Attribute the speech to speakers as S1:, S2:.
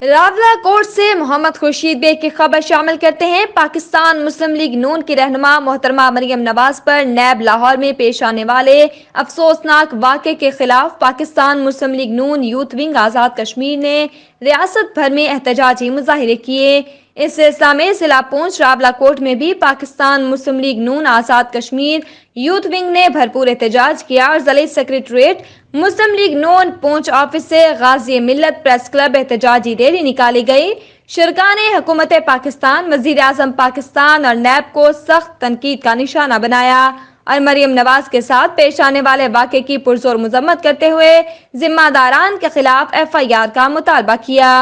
S1: Rawla court से Mohammad Khurshid bag की खबर शामिल करते हैं। पाकिस्तान मुस्लिम लीग नून की रहनुमा मोहतरमा मरियम नवाज पर नैब लाहौर में पेश आने वाले अफसोसनाक वाक़े के खिलाफ पाकिस्तान मुस्लिम लीग नून यूथ विंग आज़ाद कश्मीर ने रियासत भर में एहतजाजी मुजाहिरे किए। इस सिलसिला में जिला पूंछ रावला कोर्ट में भी पाकिस्तान मुस्लिम लीग नून आज़ाद कश्मीर यूथ विंग ने भरपूर एहतजाज किया और जिले सेक्रेटरीट मुस्लिम लीग नून पूंछ ऑफिस से गाजी मिल्लत प्रेस क्लब एहतजाजी रैली निकाली गई। शुरका ने हुकूमत पाकिस्तान, वजीर आजम पाकिस्तान और नैब को सख्त तनकीद का निशाना बनाया और मरियम नवाज के साथ पेश आने वाले वाक़े की पुरजोर मजम्मत करते हुए जिम्मेदारान के खिलाफ FIR का मुतालबा किया।